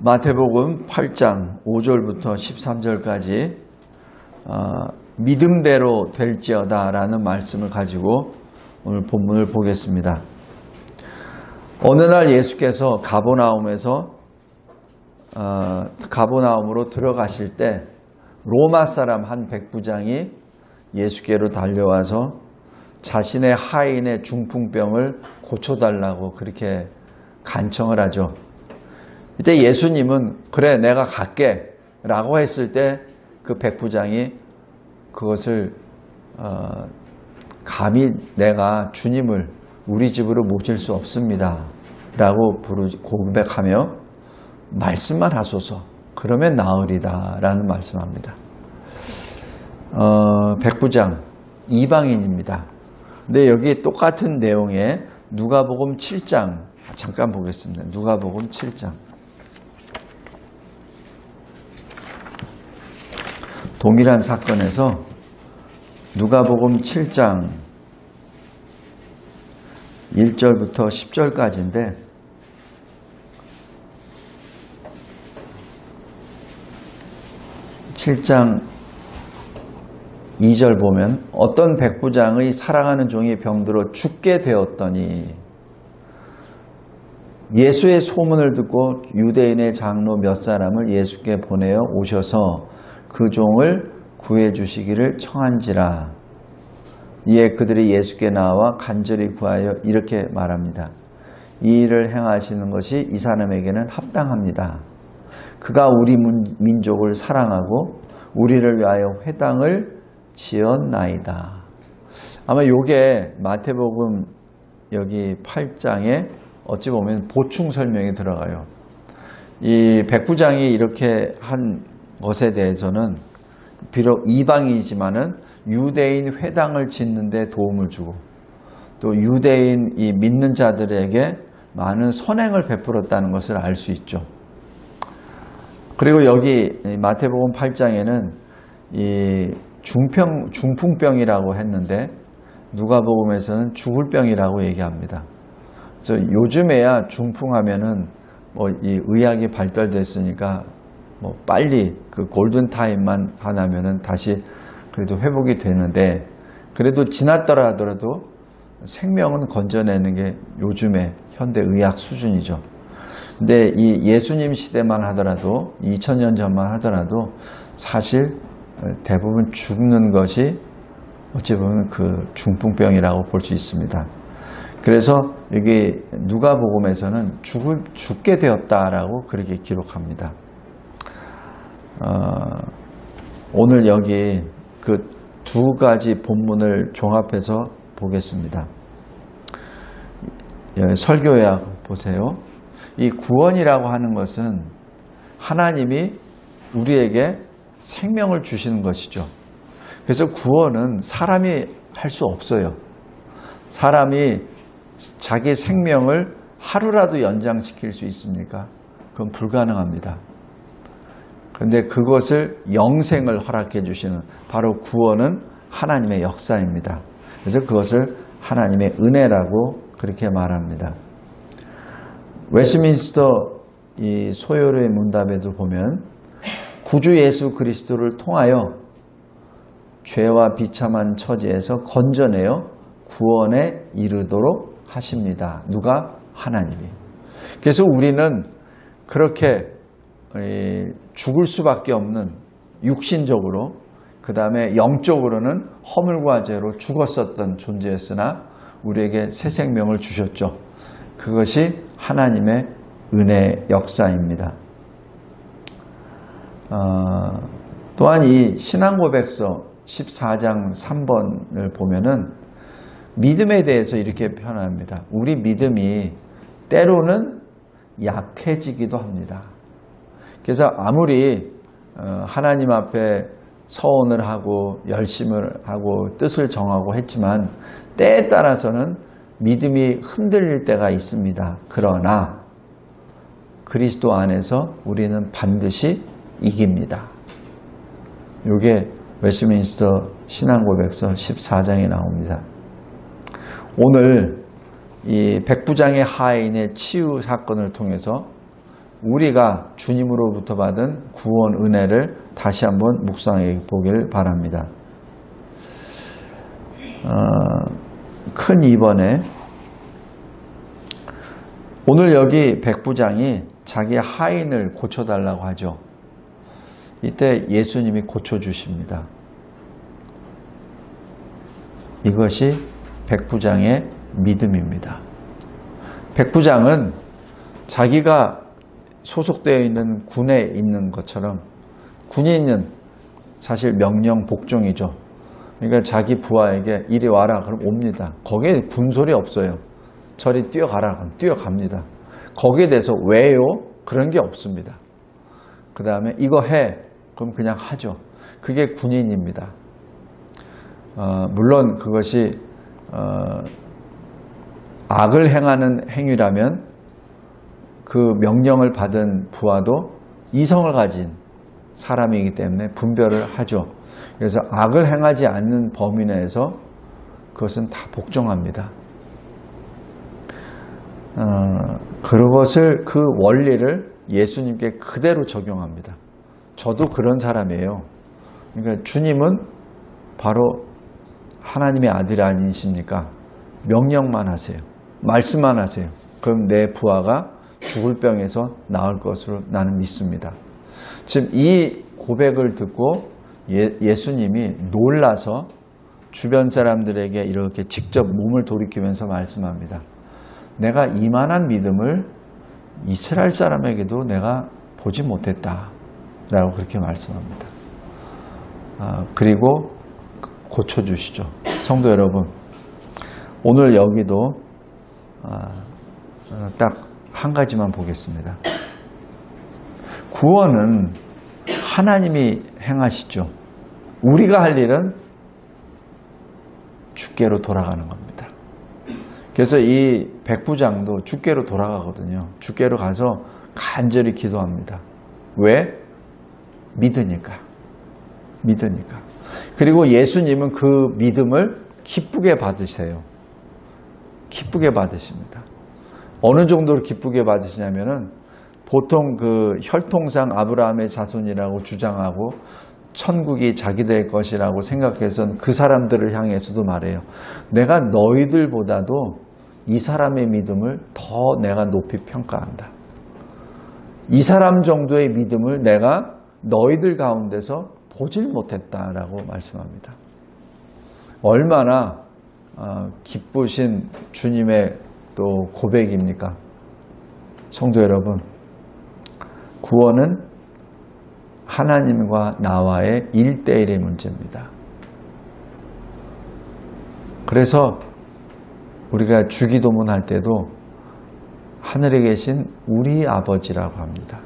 마태복음 8장 5절부터 13절까지 믿음대로 될지어다 라는 말씀을 가지고 오늘 본문을 보겠습니다. 어느 날 예수께서 가버나움으로 들어가실 때 로마 사람 한 백부장이 예수께로 달려와서 자신의 하인의 중풍병을 고쳐달라고 그렇게 간청을 하죠. 이때 예수님은 그래 내가 갈게 라고 했을 때 그 백부장이 그것을 감히 내가 주님을 우리 집으로 모실 수 없습니다 라고 고백하며 말씀만 하소서 그러면 나으리다 라는 말씀합니다. 백부장 이방인입니다. 근데 여기 똑같은 내용에 누가복음 7장 잠깐 보겠습니다. 누가복음 7장 동일한 사건에서 누가복음 7장 1절부터 10절까지인데 (7장 2절) 보면 어떤 백부장의 사랑하는 종이 병들어 죽게 되었더니 예수의 소문을 듣고 유대인의 장로 몇 사람을 예수께 보내어 오셔서 그 종을 구해 주시기를 청한지라. 이에 그들이 예수께 나와 간절히 구하여 이렇게 말합니다. 이 일을 행하시는 것이 이 사람에게는 합당합니다. 그가 우리 민족을 사랑하고 우리를 위하여 회당을 지었나이다. 아마 이게 마태복음 여기 8장에 어찌 보면 보충 설명이 들어가요. 이 백부장이 이렇게 한 것에 대해서는 비록 이방인이지만은 유대인 회당을 짓는 데 도움을 주고 또 유대인 이 믿는 자들에게 많은 선행을 베풀었다는 것을 알 수 있죠. 그리고 여기 마태복음 8장에는 이 중풍병이라고 했는데 누가복음에서는 죽을 병이라고 얘기합니다. 그래서 요즘에야 중풍하면은 뭐 이 의학이 발달됐으니까 뭐 빨리 그 골든 타임만 하나면은 다시 그래도 회복이 되는데 그래도 지났더라 하더라도 생명은 건져내는 게 요즘의 현대 의학 수준이죠. 근데 이 예수님 시대만 하더라도 2000년 전만 하더라도 사실 대부분 죽는 것이 어찌 보면 그 중풍병이라고 볼 수 있습니다. 그래서 여기 누가복음에서는 죽게 되었다라고 그렇게 기록합니다. 오늘 여기 그 두 가지 본문을 종합해서 보겠습니다. 설교약 보세요. 이 구원이라고 하는 것은 하나님이 우리에게 생명을 주시는 것이죠. 그래서 구원은 사람이 할 수 없어요. 사람이 자기 생명을 하루라도 연장시킬 수 있습니까? 그건 불가능합니다. 그런데 그것을 영생을 허락해 주시는 바로 구원은 하나님의 역사입니다. 그래서 그것을 하나님의 은혜라고 그렇게 말합니다. 웨스트민스터 이 소요의 문답에도 보면 구주 예수 그리스도를 통하여 죄와 비참한 처지에서 건져내어 구원에 이르도록 하십니다. 누가? 하나님이. 그래서 우리는 그렇게 죽을 수밖에 없는 육신적으로 그 다음에 영적으로는 허물과 죄로 죽었었던 존재였으나 우리에게 새 생명을 주셨죠. 그것이 하나님의 은혜 역사입니다. 또한 이 신앙고백서 14장 3번을 보면은 믿음에 대해서 이렇게 표현합니다. 우리 믿음이 때로는 약해지기도 합니다. 그래서 아무리 하나님 앞에 서원을 하고 열심을 하고 뜻을 정하고 했지만 때에 따라서는 믿음이 흔들릴 때가 있습니다. 그러나 그리스도 안에서 우리는 반드시 이깁니다. 이게 웨스트민스터 신앙고백서 14장에 나옵니다. 오늘 이 백부장의 하인의 치유 사건을 통해서 우리가 주님으로부터 받은 구원 은혜를 다시 한번 묵상해 보길 바랍니다. 큰 2번에 오늘 여기 백부장이 자기의 하인을 고쳐달라고 하죠. 이때 예수님이 고쳐주십니다. 이것이 백부장의 믿음입니다. 백부장은 자기가 소속되어 있는 군에 있는 것처럼, 군인은 사실 명령 복종이죠. 그러니까 자기 부하에게 이리 와라 그럼 옵니다. 거기에 군소리 없어요. 저리 뛰어가라 그럼 뛰어갑니다. 거기에 대해서 왜요? 그런 게 없습니다. 그 다음에 이거 해 그럼 그냥 하죠. 그게 군인입니다. 물론 그것이 악을 행하는 행위라면 그 명령을 받은 부하도 이성을 가진 사람이기 때문에 분별을 하죠. 그래서 악을 행하지 않는 범위 내에서 그것은 다 복종합니다. 그것을, 그 원리를 예수님께 그대로 적용합니다. 저도 그런 사람이에요. 그러니까 주님은 바로 하나님의 아들이 아니십니까? 명령만 하세요. 말씀만 하세요. 그럼 내 부하가 죽을 병에서 나을 것으로 나는 믿습니다. 지금 이 고백을 듣고 예수님이 놀라서 주변 사람들에게 이렇게 직접 몸을 돌이키면서 말씀합니다. 내가 이만한 믿음을 이스라엘 사람에게도 내가 보지 못했다 라고 그렇게 말씀합니다. 그리고 고쳐주시죠. 성도 여러분, 오늘 여기도 딱 한 가지만 보겠습니다. 구원은 하나님이 행하시죠. 우리가 할 일은 주께로 돌아가는 겁니다. 그래서 이 백부장도 주께로 돌아가거든요. 주께로 가서 간절히 기도합니다. 왜? 믿으니까. 믿으니까. 그리고 예수님은 그 믿음을 기쁘게 받으세요. 기쁘게 받으십니다. 어느 정도로 기쁘게 받으시냐면은 보통 그 혈통상 아브라함의 자손이라고 주장하고 천국이 자기들 것이라고 생각해서 그 사람들을 향해서도 말해요. 내가 너희들보다도 이 사람의 믿음을 더 내가 높이 평가한다. 이 사람 정도의 믿음을 내가 너희들 가운데서 보질 못했다라고 말씀합니다. 얼마나 기쁘신 주님의 또 고백입니까? 성도 여러분, 구원은 하나님과 나와의 1:1의 문제입니다. 그래서 우리가 주기도문 할 때도 하늘에 계신 우리 아버지라고 합니다.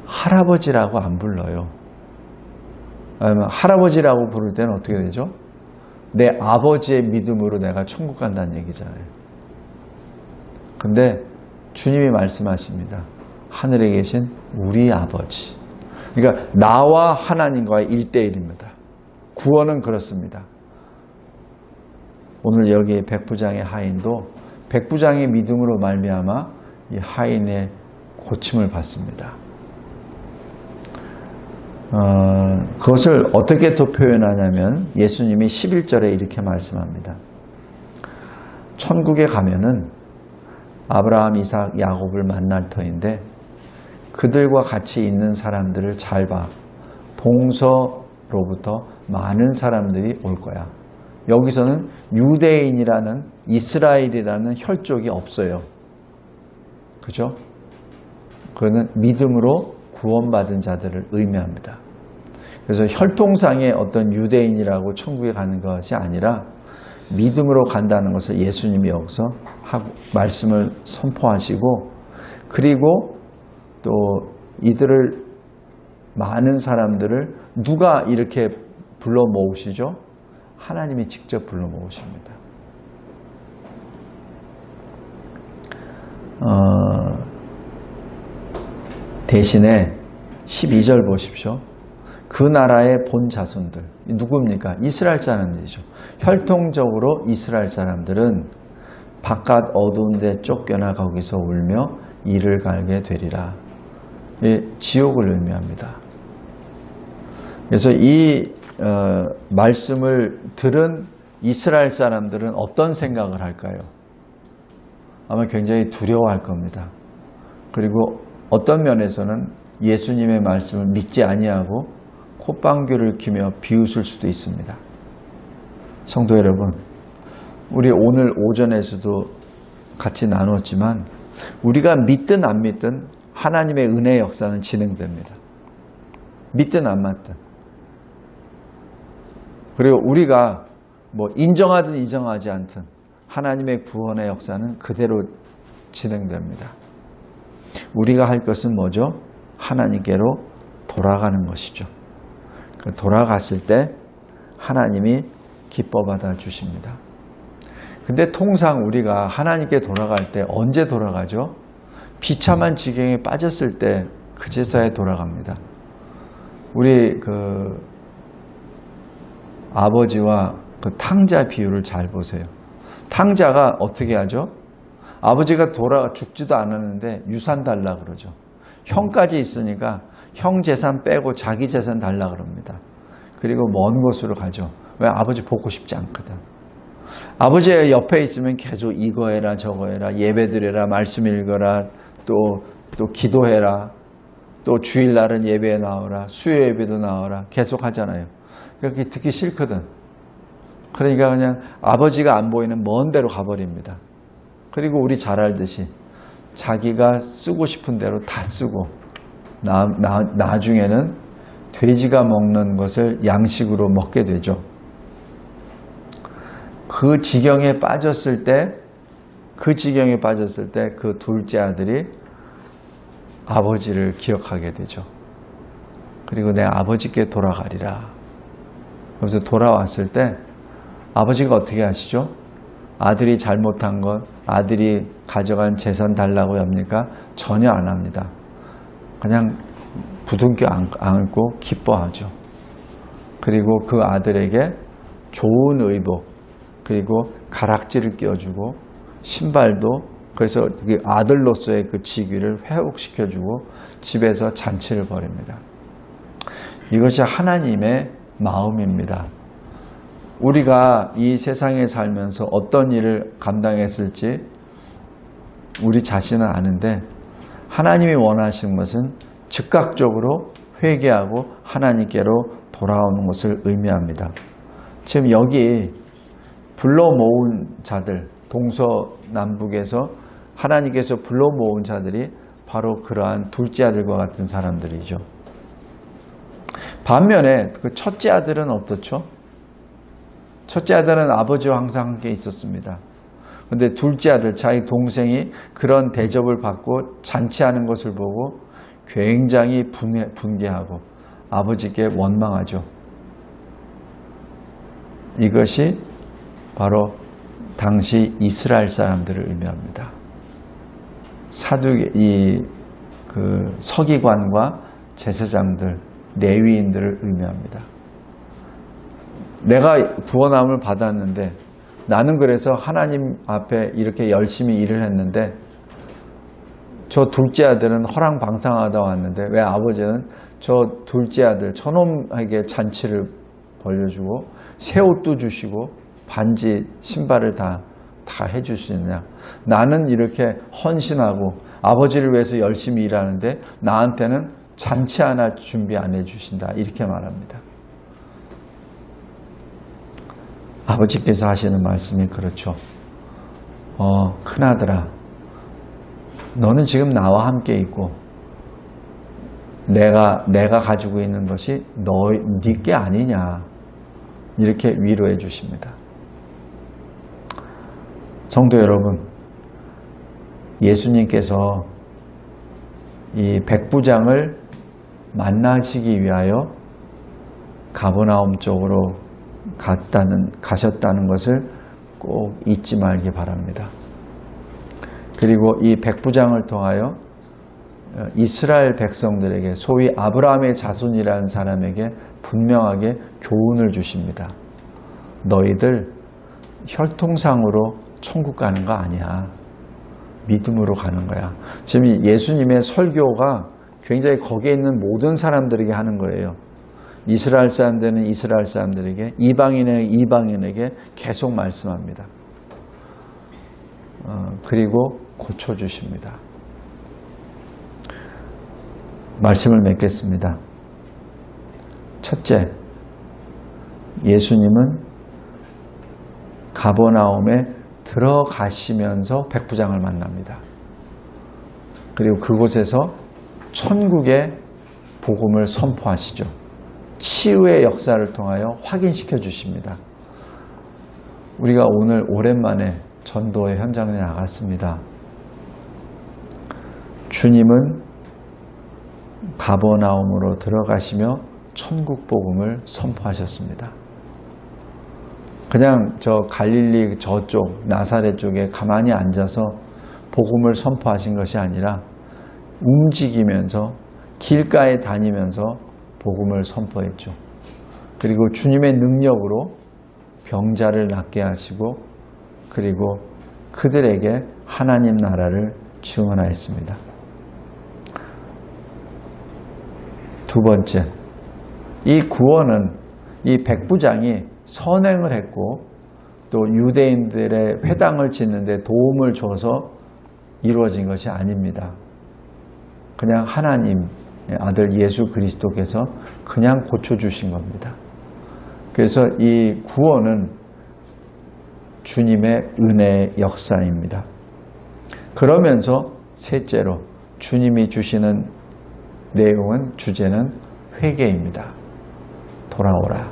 할아버지라고 안 불러요. 할아버지라고 부를 때는 어떻게 되죠? 내 아버지의 믿음으로 내가 천국 간다는 얘기잖아요. 근데 주님이 말씀하십니다. 하늘에 계신 우리 아버지. 그러니까 나와 하나님과의 1:1입니다. 구원은 그렇습니다. 오늘 여기 백부장의 하인도 백부장의 믿음으로 말미암아 이 하인의 고침을 받습니다. 그것을 어떻게 또 표현하냐면 예수님이 11절에 이렇게 말씀합니다. 천국에 가면은 아브라함, 이삭, 야곱을 만날 터인데 그들과 같이 있는 사람들을 잘 봐. 동서로부터 많은 사람들이 올 거야. 여기서는 유대인이라는 이스라엘이라는 혈족이 없어요. 그죠? 그거는 믿음으로 구원받은 자들을 의미합니다. 그래서 혈통상의 어떤 유대인이라고 천국에 가는 것이 아니라 믿음으로 간다는 것을 예수님이 여기서 말씀을 선포하시고, 그리고 또 이들을 많은 사람들을 누가 이렇게 불러 모으시죠? 하나님이 직접 불러 모으십니다. 대신에 12절 보십시오. 그 나라의 본 자손들, 누굽니까? 이스라엘 사람들이죠. 혈통적으로 이스라엘 사람들은 바깥 어두운 데 쫓겨나 거기서 울며 이를 갈게 되리라. 지옥을 의미합니다. 그래서 이 말씀을 들은 이스라엘 사람들은 어떤 생각을 할까요? 아마 굉장히 두려워할 겁니다. 그리고 어떤 면에서는 예수님의 말씀을 믿지 아니하고 콧방귀를 뀌며 비웃을 수도 있습니다. 성도 여러분, 우리 오늘 오전에서도 같이 나눴지만 우리가 믿든 안 믿든 하나님의 은혜의 역사는 진행됩니다. 믿든 안 믿든. 그리고 우리가 뭐 인정하든 인정하지 않든 하나님의 구원의 역사는 그대로 진행됩니다. 우리가 할 것은 뭐죠? 하나님께로 돌아가는 것이죠. 돌아갔을 때 하나님이 기뻐 받아 주십니다. 근데 통상 우리가 하나님께 돌아갈 때 언제 돌아가죠? 비참한 지경에 빠졌을 때 그제서야 돌아갑니다. 우리 아버지와 그 탕자 비유를 잘 보세요. 탕자가 어떻게 하죠? 아버지가 죽지도 않았는데 유산 달라 그러죠. 형까지 있으니까 형 재산 빼고 자기 재산 달라 그럽니다. 그리고 먼 곳으로 가죠. 왜? 아버지 보고 싶지 않거든. 아버지의 옆에 있으면 계속 이거 해라 저거 해라 예배 드려라 말씀 읽어라 또 기도해라 또 주일날은 예배에 나오라 수요 예배도 나오라 계속 하잖아요. 그렇게 듣기 싫거든. 그러니까 그냥 아버지가 안 보이는 먼 데로 가버립니다. 그리고 우리 잘 알듯이 자기가 쓰고 싶은 대로 다 쓰고 나중에는 돼지가 먹는 것을 양식으로 먹게 되죠. 그 지경에 빠졌을 때 그 둘째 아들이 아버지를 기억하게 되죠. 그리고 내 아버지께 돌아가리라. 그래서 돌아왔을 때 아버지가 어떻게 하시죠? 아들이 잘못한 것, 아들이 가져간 재산 달라고 합니까? 전혀 안 합니다. 그냥 부둥켜 안고 기뻐하죠. 그리고 그 아들에게 좋은 의복, 그리고 가락지를 끼워주고 신발도, 그래서 아들로서의 그 직위를 회복시켜주고 집에서 잔치를 벌입니다. 이것이 하나님의 마음입니다. 우리가 이 세상에 살면서 어떤 일을 감당했을지 우리 자신은 아는데 하나님이 원하시는 것은 즉각적으로 회개하고 하나님께로 돌아오는 것을 의미합니다. 지금 여기 불러 모은 자들, 동서남북에서 하나님께서 불러 모은 자들이 바로 그러한 둘째 아들과 같은 사람들이죠. 반면에 그 첫째 아들은 어떻죠? 첫째 아들은 아버지와 항상 함께 있었습니다. 그런데 둘째 아들, 자기 동생이 그런 대접을 받고 잔치하는 것을 보고 굉장히 분개하고 아버지께 원망하죠. 이것이 바로 당시 이스라엘 사람들을 의미합니다. 서기관과 제사장들, 레위인들을 의미합니다. 내가 구원함을 받았는데 나는 그래서 하나님 앞에 이렇게 열심히 일을 했는데 저 둘째 아들은 허랑방탕하다 왔는데 왜 아버지는 저 둘째 아들 저놈에게 잔치를 벌려주고 새 옷도 주시고 반지 신발을 다 해주시느냐. 나는 이렇게 헌신하고 아버지를 위해서 열심히 일하는데 나한테는 잔치 하나 준비 안 해주신다. 이렇게 말합니다. 아버지께서 하시는 말씀이 그렇죠. 큰아들아, 너는 지금 나와 함께 있고 내가 가지고 있는 것이 네 게 아니냐. 이렇게 위로해 주십니다. 성도 여러분, 예수님께서 이 백부장을 만나시기 위하여 가버나움 쪽으로 가셨다는 것을 꼭 잊지 말기 바랍니다. 그리고 이 백부장을 통하여 이스라엘 백성들에게, 소위 아브라함의 자손이라는 사람에게 분명하게 교훈을 주십니다. 너희들 혈통상으로 천국 가는 거 아니야. 믿음으로 가는 거야. 지금 예수님의 설교가 굉장히 거기에 있는 모든 사람들에게 하는 거예요. 이스라엘 사람들은 이스라엘 사람들에게, 이방인에게 계속 말씀합니다. 그리고 고쳐주십니다. 말씀을 맺겠습니다. 첫째, 예수님은 가버나움에 들어가시면서 백부장을 만납니다. 그리고 그곳에서 천국의 복음을 선포하시죠. 치유의 역사를 통하여 확인시켜 주십니다. 우리가 오늘 오랜만에 전도의 현장에 나갔습니다. 주님은 가버나움으로 들어가시며 천국 복음을 선포하셨습니다. 그냥 저 갈릴리 저쪽 나사렛 쪽에 가만히 앉아서 복음을 선포하신 것이 아니라 움직이면서 길가에 다니면서 복음을 선포했죠. 그리고 주님의 능력으로 병자를 낫게 하시고 그리고 그들에게 하나님 나라를 증언하였습니다. 두 번째, 이 구원은 이 백부장이 선행을 했고 또 유대인들의 회당을 짓는 데 도움을 줘서 이루어진 것이 아닙니다. 그냥 하나님의 아들 예수 그리스도께서 그냥 고쳐주신 겁니다. 그래서 이 구원은 주님의 은혜의 역사입니다. 그러면서 셋째로 주님이 주시는 내용은 주제는 회개입니다. 돌아오라.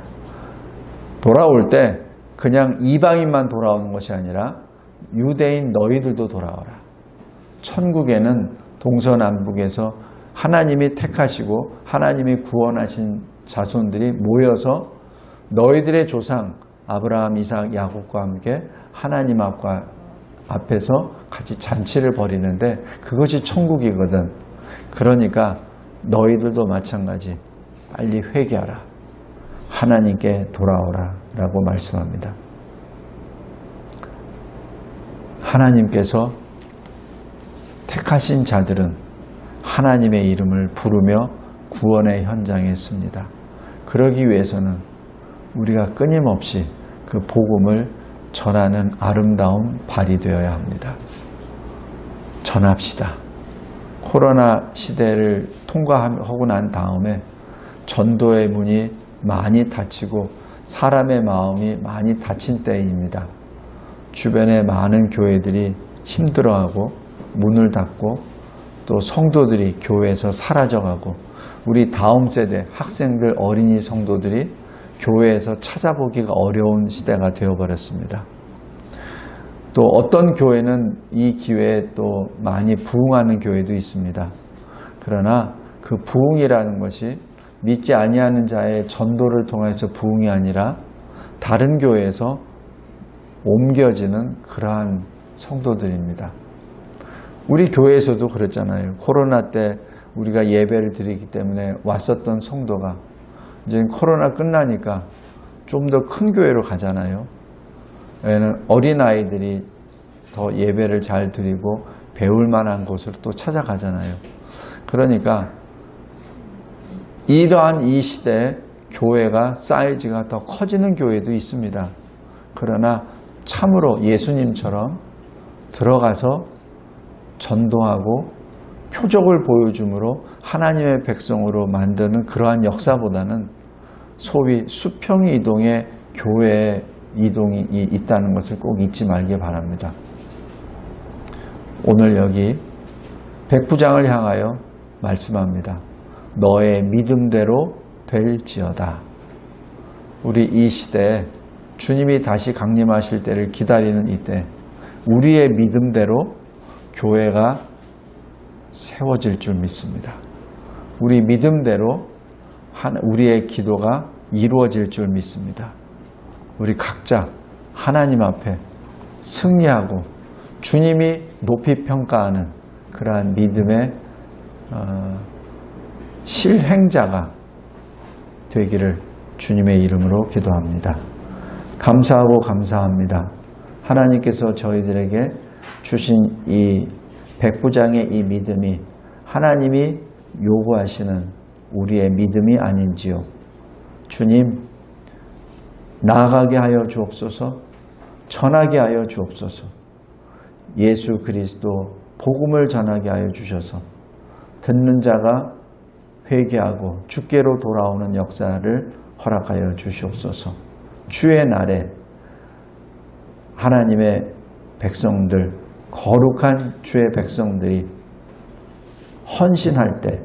돌아올 때 그냥 이방인만 돌아오는 것이 아니라 유대인 너희들도 돌아오라. 천국에는 동서남북에서 하나님이 택하시고 하나님이 구원하신 자손들이 모여서 너희들의 조상 아브라함, 이삭, 야곱과 함께 하나님 앞에서 같이 잔치를 벌이는데 그것이 천국이거든. 그러니까 너희들도 마찬가지 빨리 회개하라. 하나님께 돌아오라 라고 말씀합니다. 하나님께서 택하신 자들은 하나님의 이름을 부르며 구원의 현장에 씁니다. 그러기 위해서는 우리가 끊임없이 그 복음을 전하는 아름다운 발이 되어야 합니다. 전합시다. 코로나 시대를 통과하고 난 다음에 전도의 문이 많이 닫히고 사람의 마음이 많이 닫힌 때입니다. 주변에 많은 교회들이 힘들어하고 문을 닫고 또 성도들이 교회에서 사라져가고 우리 다음 세대 학생들 어린이 성도들이 교회에서 찾아보기가 어려운 시대가 되어버렸습니다. 또 어떤 교회는 이 기회에 또 많이 부흥하는 교회도 있습니다. 그러나 그 부흥이라는 것이 믿지 아니하는 자의 전도를 통해서 부흥이 아니라 다른 교회에서 옮겨지는 그러한 성도들입니다. 우리 교회에서도 그랬잖아요. 코로나 때 우리가 예배를 드리기 때문에 왔었던 성도가 이제 코로나 끝나니까 좀 더 큰 교회로 가잖아요. 왜냐하면 어린아이들이 더 예배를 잘 드리고 배울 만한 곳으로 또 찾아가잖아요. 그러니까 이러한 이 시대에 교회가 사이즈가 더 커지는 교회도 있습니다. 그러나 참으로 예수님처럼 들어가서 전도하고 표적을 보여줌으로 하나님의 백성으로 만드는 그러한 역사보다는 소위 수평 이동의 교회의 이동이 있다는 것을 꼭 잊지 말기 바랍니다. 오늘 여기 백부장을 향하여 말씀합니다. 너의 믿음대로 될지어다. 우리 이 시대에 주님이 다시 강림하실 때를 기다리는 이때 우리의 믿음대로 교회가 세워질 줄 믿습니다. 우리 믿음대로 우리의 기도가 이루어질 줄 믿습니다. 우리 각자 하나님 앞에 승리하고 주님이 높이 평가하는 그러한 믿음의 실행자가 되기를 주님의 이름으로 기도합니다. 감사하고 감사합니다. 하나님께서 저희들에게 주신 이 백부장의 이 믿음이 하나님이 요구하시는 우리의 믿음이 아닌지요. 주님, 나아가게 하여 주옵소서, 전하게 하여 주옵소서, 예수 그리스도 복음을 전하게 하여 주셔서 듣는 자가 회개하고 주께로 돌아오는 역사를 허락하여 주시옵소서. 주의 날에 하나님의 백성들, 거룩한 주의 백성들이 헌신할 때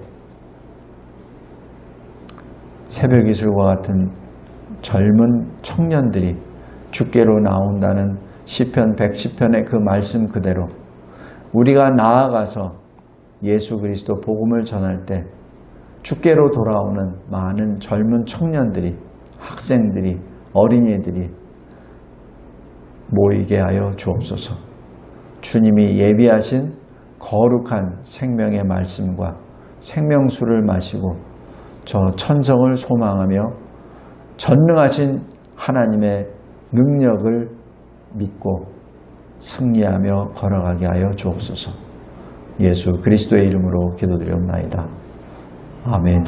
새벽 이슬과 같은 젊은 청년들이 주께로 나온다는 시편 110편의 그 말씀 그대로 우리가 나아가서 예수 그리스도 복음을 전할 때 주께로 돌아오는 많은 젊은 청년들이, 학생들이, 어린이들이 모이게 하여 주옵소서. 주님이 예비하신 거룩한 생명의 말씀과 생명수를 마시고 저 천성을 소망하며 전능하신 하나님의 능력을 믿고 승리하며 걸어가게 하여 주옵소서. 예수 그리스도의 이름으로 기도드리옵나이다. 아멘.